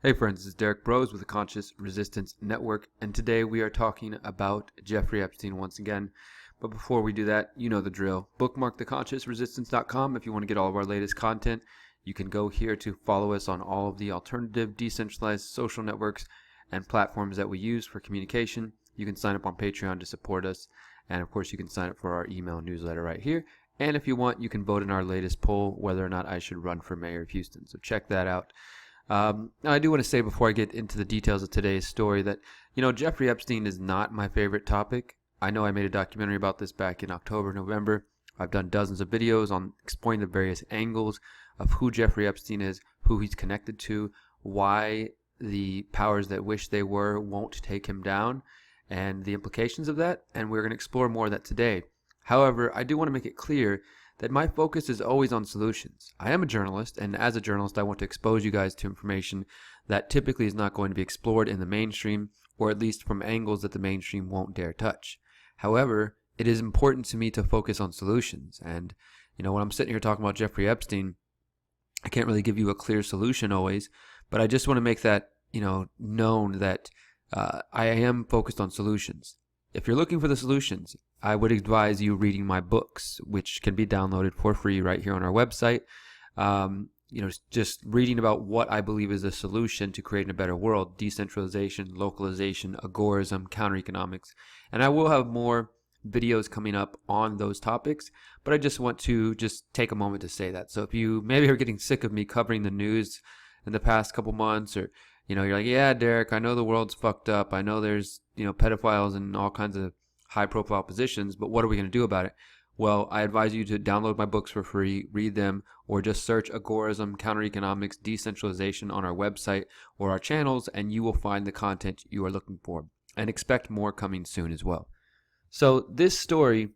Hey friends, this is Derrick Broze with the Conscious Resistance Network, and today we are talking about Jeffrey Epstein once again. But before we do that, you know the drill. Bookmark theconsciousresistance.com if you want to get all of our latest content. You can go here to follow us on all of the alternative, decentralized social networks and platforms that we use for communication. You can sign up on Patreon to support us, and of course you can sign up for our email newsletter right here. And if you want, you can vote in our latest poll whether or not I should run for mayor of Houston. So check that out. I do want to say before I get into the details of today's story that, Jeffrey Epstein is not my favorite topic. I know I made a documentary about this back in October, November. I've done dozens of videos on exploring the various angles of who Jeffrey Epstein is, who he's connected to, why the powers that wish they were won't take him down, and the implications of that. And we're going to explore more of that today. However, I do want to make it clear that my focus is always on solutions. I am a journalist, and as a journalist, I want to expose you guys to information that typically is not going to be explored in the mainstream, or at least from angles that the mainstream won't dare touch. However, it is important to me to focus on solutions. And, when I'm sitting here talking about Jeffrey Epstein, I can't really give you a clear solution always, but I just want to make that, known that I am focused on solutions. If you're looking for the solutions, I would advise you reading my books, which can be downloaded for free right here on our website. Just reading about what I believe is a solution to creating a better world: decentralization, localization, agorism, counter-economics. And I will have more videos coming up on those topics, but I just want to take a moment to say that. So if you maybe are getting sick of me covering the news in the past couple months, or you're like, yeah, Derrick, I know the world's fucked up. I know there's, pedophiles and all kinds of high-profile positions, but what are we going to do about it? Well, I advise you to download my books for free, read them, or just search agorism, counter-economics, decentralization on our website or our channels, and you will find the content you are looking for. And expect more coming soon as well. So this story,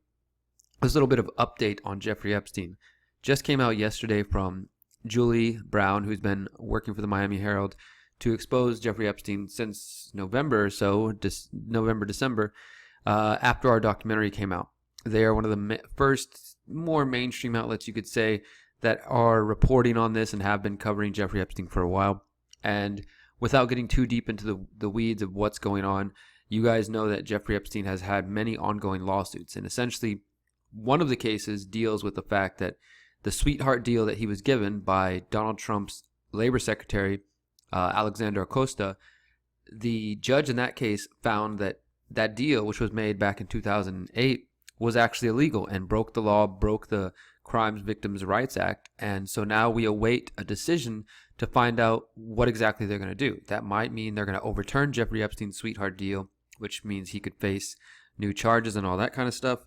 this little bit of update on Jeffrey Epstein, just came out yesterday from Julie Brown, who's been working for the Miami Herald to expose Jeffrey Epstein since November or so, December, after our documentary came out. They are one of the first more mainstream outlets, you could say, that are reporting on this and have been covering Jeffrey Epstein for a while. And without getting too deep into the weeds of what's going on, you guys know that Jeffrey Epstein has had many ongoing lawsuits. And essentially, one of the cases deals with the fact that the sweetheart deal that he was given by Donald Trump's Labor Secretary, Alexander Acosta, the judge in that case found that that deal, which was made back in 2008, was actually illegal and broke the law, broke the Crimes Victims' Rights Act. And so now we await a decision to find out what exactly they're going to do. That might mean they're going to overturn Jeffrey Epstein's sweetheart deal, which means he could face new charges and all that kind of stuff,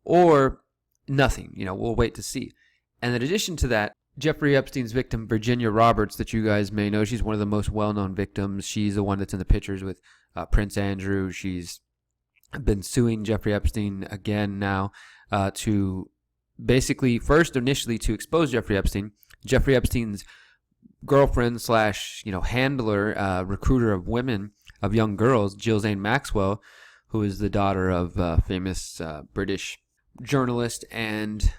or nothing. We'll wait to see. And in addition to that, Jeffrey Epstein's victim, Virginia Roberts, that you guys may know, she's one of the most well-known victims. She's the one that's in the pictures with Prince Andrew. She's been suing Jeffrey Epstein again now to basically initially to expose Jeffrey Epstein. Jeffrey Epstein's girlfriend / handler, recruiter of women, of young girls, Ghislaine Maxwell, who is the daughter of famous British journalist and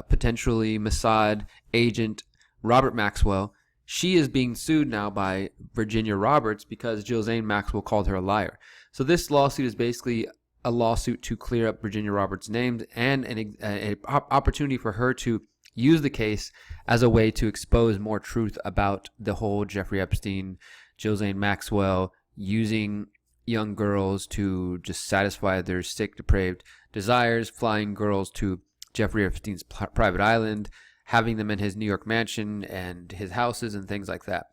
potentially Mossad agent Robert Maxwell. She is being sued now by Virginia Roberts because Ghislaine Maxwell called her a liar. So this lawsuit is basically a lawsuit to clear up Virginia Roberts' name and an opportunity for her to use the case as a way to expose more truth about the whole Jeffrey Epstein, Ghislaine Maxwell using young girls to just satisfy their sick, depraved desires, flying girls to Jeffrey Epstein's private island, having them in his New York mansion and his houses and things like that.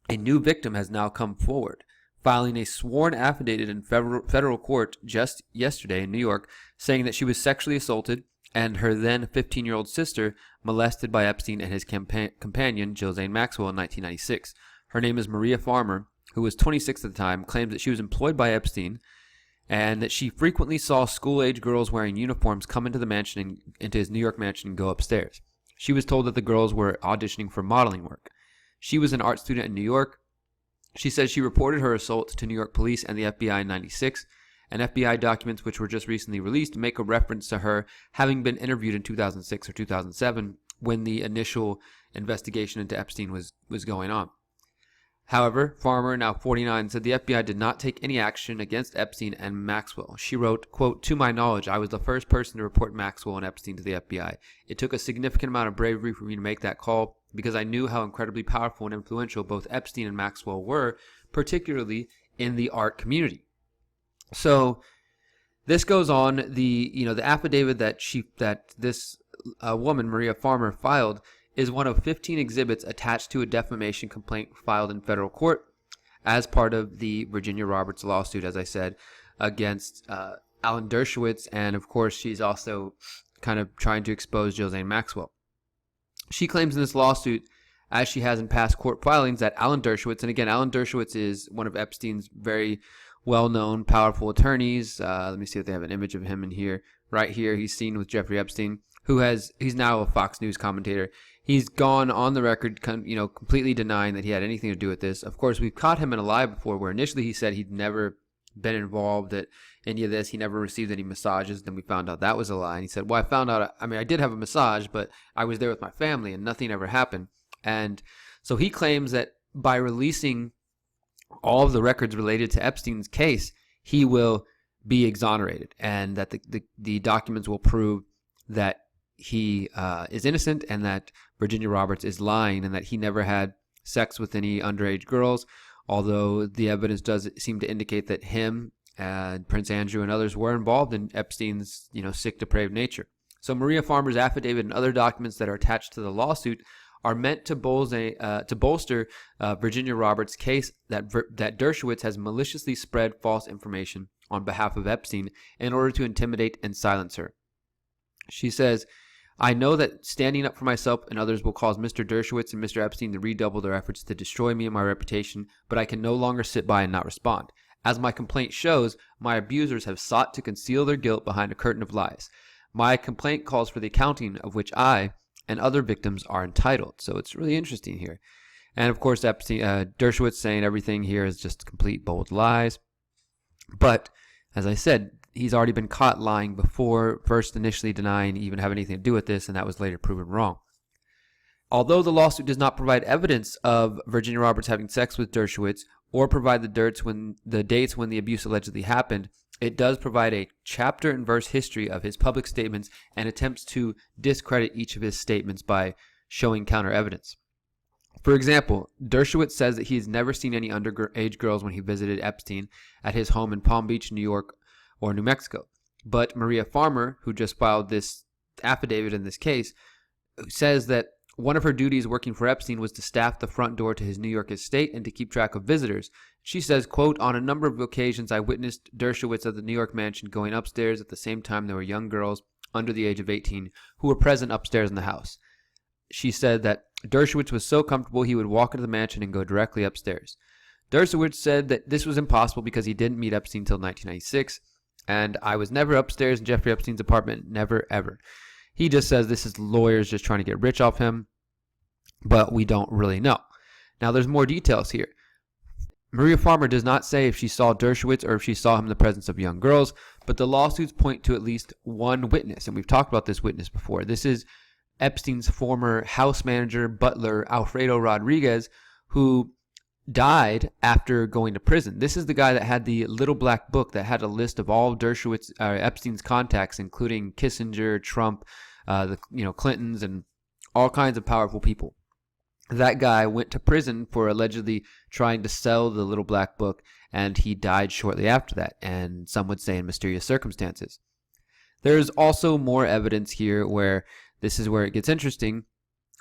A new victim has now come forward, filing a sworn affidavit in federal court just yesterday in New York, saying that she was sexually assaulted and her then 15-year-old sister molested by Epstein and his companion, Ghislaine Maxwell, in 1996. Her name is Maria Farmer, who was 26 at the time, claimed that she was employed by Epstein and that she frequently saw school-age girls wearing uniforms come into the mansion, into his New York mansion, and go upstairs. She was told that the girls were auditioning for modeling work. She was an art student in New York. She says she reported her assault to New York police and the FBI in 96, and FBI documents which were just recently released make a reference to her having been interviewed in 2006 or 2007 when the initial investigation into Epstein was going on. However, Farmer, now 49, said the FBI did not take any action against Epstein and Maxwell. She wrote, quote, "To my knowledge, I was the first person to report Maxwell and Epstein to the FBI. It took a significant amount of bravery for me to make that call because I knew how incredibly powerful and influential both Epstein and Maxwell were, particularly in the art community." So this goes on. The affidavit that this woman, Maria Farmer, filed is one of 15 exhibits attached to a defamation complaint filed in federal court as part of the Virginia Roberts lawsuit, as I said, against Alan Dershowitz. And of course, she's also kind of trying to expose Ghislaine Maxwell. She claims in this lawsuit, as she has in past court filings, that Alan Dershowitz, and again, Alan Dershowitz is one of Epstein's very well-known, powerful attorneys. Let me see if they have an image of him in here. Right here, he's seen with Jeffrey Epstein, he's now a Fox News commentator. He's gone on the record, completely denying that he had anything to do with this. Of course, we've caught him in a lie before where initially he said he'd never been involved at any of this. He never received any massages. Then we found out that was a lie. And he said, well, I did have a massage, but I was there with my family and nothing ever happened. And so he claims that by releasing all of the records related to Epstein's case, he will be exonerated and that the documents will prove that he is innocent and that Virginia Roberts is lying and that he never had sex with any underage girls, although the evidence does seem to indicate that him and Prince Andrew and others were involved in Epstein's sick, depraved nature. So Maria Farmer's affidavit and other documents that are attached to the lawsuit are meant to bolster Virginia Roberts' case that Dershowitz has maliciously spread false information on behalf of Epstein in order to intimidate and silence her. She says, "I know that standing up for myself and others will cause Mr. Dershowitz and Mr. Epstein to redouble their efforts to destroy me and my reputation, but I can no longer sit by and not respond. As my complaint shows, my abusers have sought to conceal their guilt behind a curtain of lies. My complaint calls for the accounting of which I and other victims are entitled." So it's really interesting here. And of course, Dershowitz saying everything here is just complete bold lies. But as I said, he's already been caught lying before, first initially denying even having anything to do with this, and that was later proven wrong. Although the lawsuit does not provide evidence of Virginia Roberts having sex with Dershowitz or provide the dates when the abuse allegedly happened, it does provide a chapter and verse history of his public statements and attempts to discredit each of his statements by showing counter evidence. For example, Dershowitz says that he has never seen any underage girls when he visited Epstein at his home in Palm Beach, New York, or New Mexico. But Maria Farmer, who just filed this affidavit in this case, says that one of her duties working for Epstein was to staff the front door to his New York estate and to keep track of visitors. She says, quote, "On a number of occasions, I witnessed Dershowitz at the New York mansion going upstairs at the same time there were young girls under the age of 18 who were present upstairs in the house." She said that Dershowitz was so comfortable he would walk into the mansion and go directly upstairs. Dershowitz said that this was impossible because he didn't meet Epstein until 1996, and "I was never upstairs in Jeffrey Epstein's apartment, never, ever." He just says this is lawyers just trying to get rich off him, but we don't really know. Now, there's more details here. Maria Farmer does not say if she saw Dershowitz or if she saw him in the presence of young girls, but the lawsuits point to at least one witness, and we've talked about this witness before. This is Epstein's former house manager, butler, Alfredo Rodriguez, who died after going to prison. This is the guy that had the little black book that had a list of all Epstein's contacts, including Kissinger, Trump, the Clintons, and all kinds of powerful people. That guy went to prison for allegedly trying to sell the little black book, and he died shortly after that, and some would say in mysterious circumstances. There's also more evidence here where this is where it gets interesting,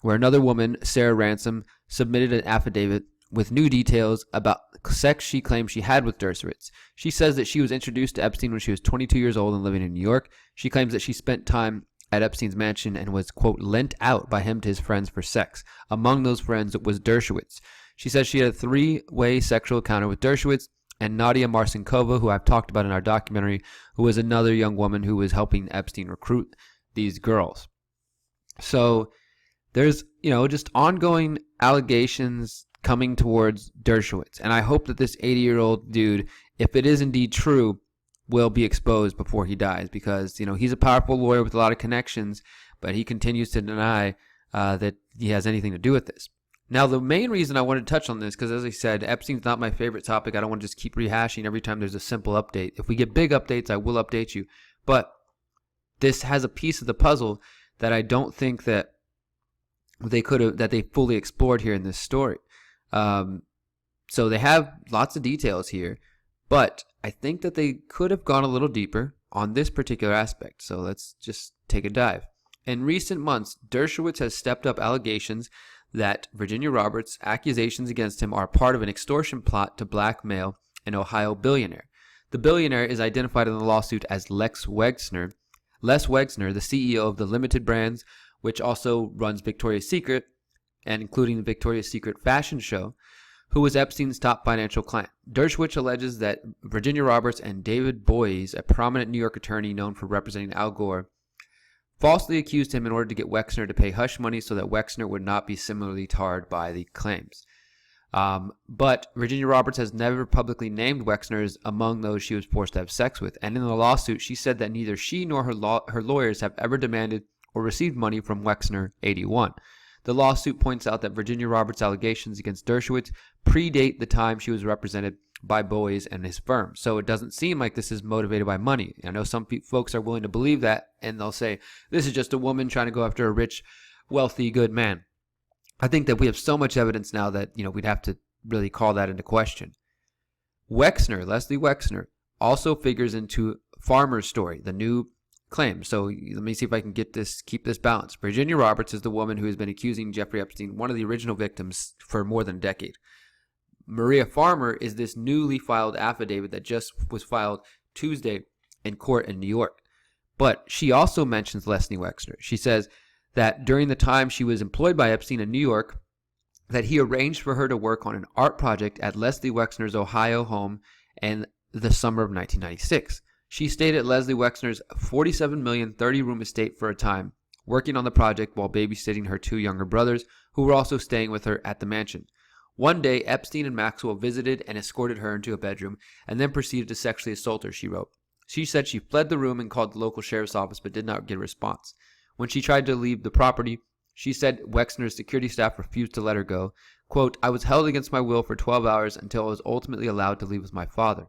where another woman, Sarah Ransom, submitted an affidavit with new details about sex she claims she had with Dershowitz. She says that she was introduced to Epstein when she was 22 years old and living in New York. She claims that she spent time at Epstein's mansion and was, quote, lent out by him to his friends for sex. Among those friends was Dershowitz. She says she had a three-way sexual encounter with Dershowitz and Nadia Marcinkova, who I've talked about in our documentary, who was another young woman who was helping Epstein recruit these girls. So there's, just ongoing allegations coming towards Dershowitz. And I hope that this 80-year-old dude, if it is indeed true, will be exposed before he dies, because he's a powerful lawyer with a lot of connections, but he continues to deny that he has anything to do with this. Now, the main reason I wanted to touch on this, because as I said, Epstein's not my favorite topic. I don't want to just keep rehashing every time there's a simple update. If we get big updates, I will update you. But this has a piece of the puzzle that I don't think that they fully explored here in this story. So they have lots of details here, but I think that they could have gone a little deeper on this particular aspect. So let's just take a dive. In recent months, Dershowitz has stepped up allegations that Virginia Roberts' accusations against him are part of an extortion plot to blackmail an Ohio billionaire. The billionaire is identified in the lawsuit as Les Wexner, the CEO of the Limited Brands, which also runs Victoria's Secret, and including the Victoria's Secret fashion show, who was Epstein's top financial client. Dershowitz alleges that Virginia Roberts and David Boies, a prominent New York attorney known for representing Al Gore, falsely accused him in order to get Wexner to pay hush money so that Wexner would not be similarly tarred by the claims. But Virginia Roberts has never publicly named Wexner as among those she was forced to have sex with, and in the lawsuit she said that neither she nor her lawyers have ever demanded or received money from Wexner 81. The lawsuit points out that Virginia Roberts' allegations against Dershowitz predate the time she was represented by Boies and his firm. So it doesn't seem like this is motivated by money. I know some folks are willing to believe that, and they'll say, this is just a woman trying to go after a rich, wealthy, good man. I think that we have so much evidence now that, we'd have to really call that into question. Wexner, Leslie Wexner, also figures into Farmer's story, the new claim. So let me see if I can keep this balanced. Virginia Roberts is the woman who has been accusing Jeffrey Epstein, one of the original victims, for more than a decade. Maria Farmer is this newly filed affidavit that just was filed Tuesday in court in New York. But she also mentions Leslie Wexner. She says that during the time she was employed by Epstein in New York, that he arranged for her to work on an art project at Leslie Wexner's Ohio home in the summer of 1996. She stayed at Leslie Wexner's $47 million 30-room estate for a time, working on the project while babysitting her two younger brothers, who were also staying with her at the mansion. One day, Epstein and Maxwell visited and escorted her into a bedroom and then proceeded to sexually assault her, she wrote. She said she fled the room and called the local sheriff's office but did not get a response. When she tried to leave the property, she said Wexner's security staff refused to let her go. Quote, I was held against my will for 12 hours until I was ultimately allowed to leave with my father.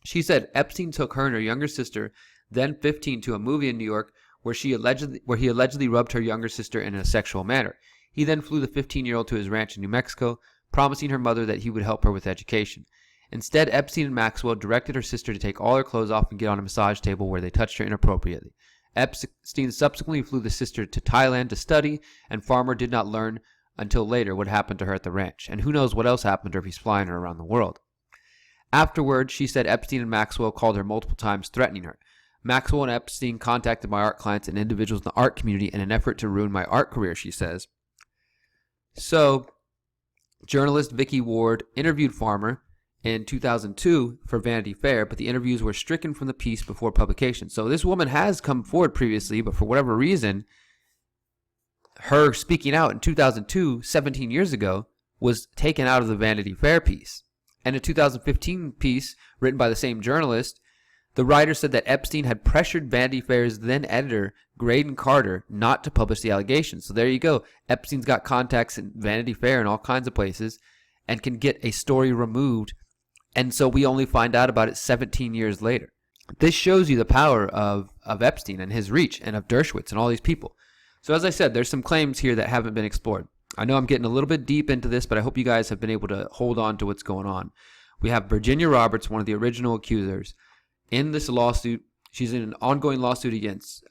She said Epstein took her and her younger sister, then 15, to a movie in New York where he allegedly rubbed her younger sister in a sexual manner. He then flew the 15-year-old to his ranch in New Mexico, promising her mother that he would help her with education. Instead, Epstein and Maxwell directed her sister to take all her clothes off and get on a massage table where they touched her inappropriately. Epstein subsequently flew the sister to Thailand to study, and Farmer did not learn until later what happened to her at the ranch. And who knows what else happened to her if he's flying her around the world. Afterward, she said Epstein and Maxwell called her multiple times, threatening her. Maxwell and Epstein contacted my art clients and individuals in the art community in an effort to ruin my art career, she says. So, journalist Vicky Ward interviewed Farmer in 2002 for Vanity Fair, but the interviews were stricken from the piece before publication. So this woman has come forward previously, but for whatever reason, her speaking out in 2002, 17 years ago, was taken out of the Vanity Fair piece. And a 2015 piece written by the same journalist, the writer said that Epstein had pressured Vanity Fair's then editor, Graydon Carter, not to publish the allegations. So there you go. Epstein's got contacts in Vanity Fair and all kinds of places and can get a story removed. And so we only find out about it 17 years later. This shows you the power of Epstein and his reach, and of Dershowitz and all these people. So as I said, there's some claims here that haven't been explored. I know I'm getting a little bit deep into this, but I hope you guys have been able to hold on to what's going on. We have Virginia Roberts, one of the original accusers, in this lawsuit. She's in an ongoing lawsuit against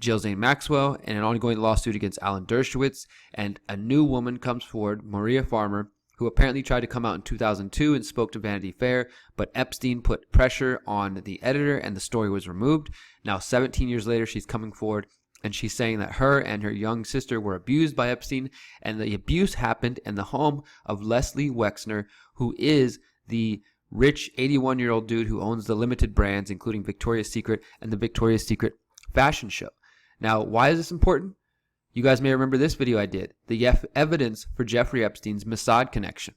Jill Zane Maxwell and an ongoing lawsuit against Alan Dershowitz. And a new woman comes forward, Maria Farmer, who apparently tried to come out in 2002 and spoke to Vanity Fair, but Epstein put pressure on the editor and the story was removed. Now, 17 years later, she's coming forward and she's saying that her and her young sister were abused by Epstein, and the abuse happened in the home of Leslie Wexner, who is the rich 81-year-old dude who owns the Limited Brands, including Victoria's Secret and the Victoria's Secret fashion show. Now, why is this important? You guys may remember this video I did, the evidence for Jeffrey Epstein's Mossad connection.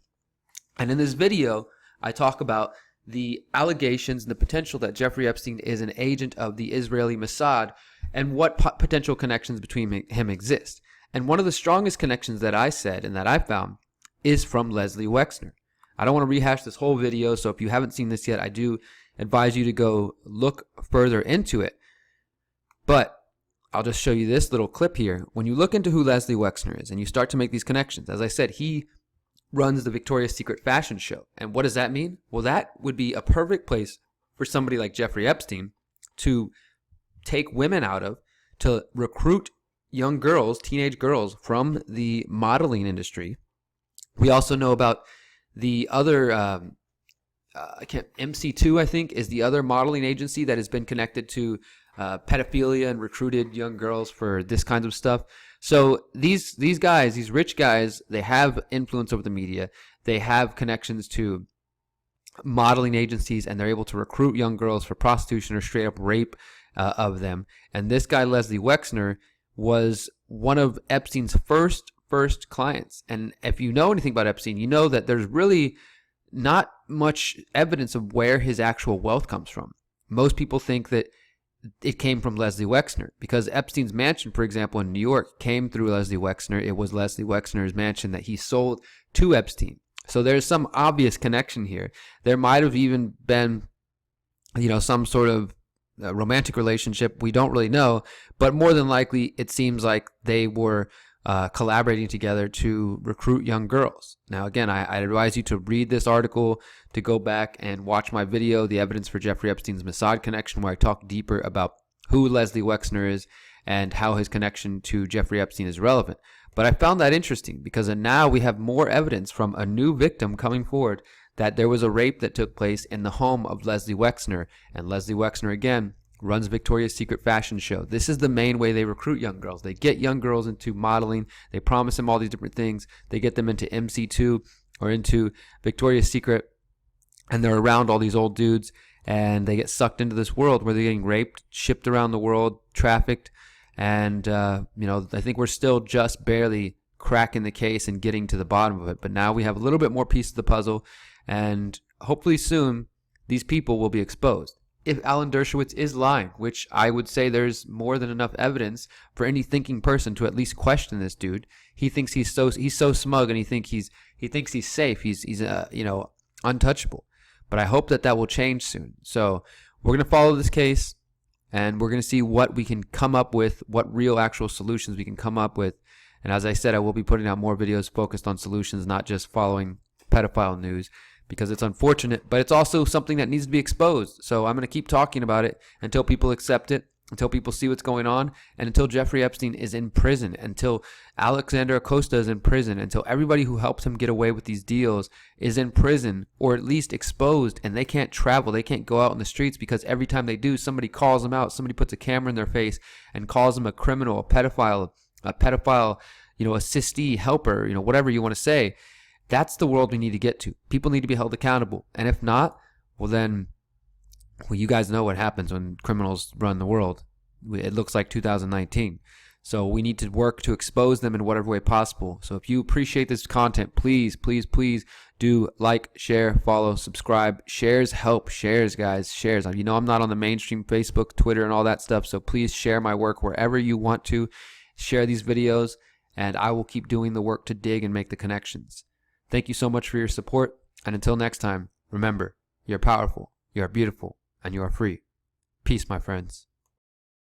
And in this video, I talk about the allegations and the potential that Jeffrey Epstein is an agent of the Israeli Mossad and what potential connections between him exist. And one of the strongest connections that I said and that I found is from Leslie Wexner. I don't want to rehash this whole video, so if you haven't seen this yet, I do advise you to go look further into it. But I'll just show you this little clip here. When you look into who Leslie Wexner is and you start to make these connections, as I said, he runs the Victoria's Secret fashion show. And what does that mean? Well, that would be a perfect place for somebody like Jeffrey Epstein to take women out of, to recruit young girls, teenage girls from the modeling industry. We also know about the other, MC2, I think, is the other modeling agency that has been connected to pedophilia and recruited young girls for this kind of stuff. So these guys, these rich guys, they have influence over the media. They have connections to modeling agencies, and they're able to recruit young girls for prostitution or straight up rape of them. And this guy, Leslie Wexner, was one of Epstein's first clients. And if you know anything about Epstein, you know that there's really not much evidence of where his actual wealth comes from. Most people think that it came from Leslie Wexner, because Epstein's mansion, for example, in New York came through Leslie Wexner. It was Leslie Wexner's mansion that he sold to Epstein. So there's some obvious connection here. There might have even been, some sort of romantic relationship. We don't really know, but more than likely, it seems like they were collaborating together to recruit young girls. Now, again, I advise you to read this article, to go back and watch my video, The Evidence for Jeffrey Epstein's Mossad Connection, where I talk deeper about who Leslie Wexner is and how his connection to Jeffrey Epstein is relevant. But I found that interesting because now we have more evidence from a new victim coming forward that there was a rape that took place in the home of Leslie Wexner. And Leslie Wexner, again, runs Victoria's Secret fashion show. This is the main way they recruit young girls. They get young girls into modeling. They promise them all these different things. They get them into MC2 or into Victoria's Secret, and they're around all these old dudes, and they get sucked into this world where they're getting raped, shipped around the world, trafficked, and I think we're still just barely cracking the case and getting to the bottom of it. But now we have a little bit more piece of the puzzle, and hopefully soon these people will be exposed. If Alan Dershowitz is lying, which I would say there's more than enough evidence for any thinking person to at least question this dude. He thinks he's so smug, and he thinks he's safe. He's untouchable. But I hope that will change soon. So we're going to follow this case, and we're going to see what we can come up with, what real actual solutions we can come up with. And as I said, I will be putting out more videos focused on solutions, not just following pedophile news, because it's unfortunate, but it's also something that needs to be exposed. So I'm going to keep talking about it until people accept it, until people see what's going on, and until Jeffrey Epstein is in prison, until Alexander Acosta is in prison, until everybody who helped him get away with these deals is in prison, or at least exposed, and they can't travel, they can't go out in the streets, because every time they do, somebody calls them out, somebody puts a camera in their face and calls them a criminal, a pedophile, assistee, helper, whatever you want to say. That's the world we need to get to. People need to be held accountable. And if not, well, you guys know what happens when criminals run the world. It looks like 2019. So we need to work to expose them in whatever way possible. So if you appreciate this content, please, please, please do like, share, follow, subscribe. Shares help. Shares, guys. Shares. I'm not on the mainstream Facebook, Twitter, and all that stuff. So please share my work wherever you want to. Share these videos, and I will keep doing the work to dig and make the connections. Thank you so much for your support, and until next time, remember, you're powerful, you're beautiful, and you are free. Peace, my friends.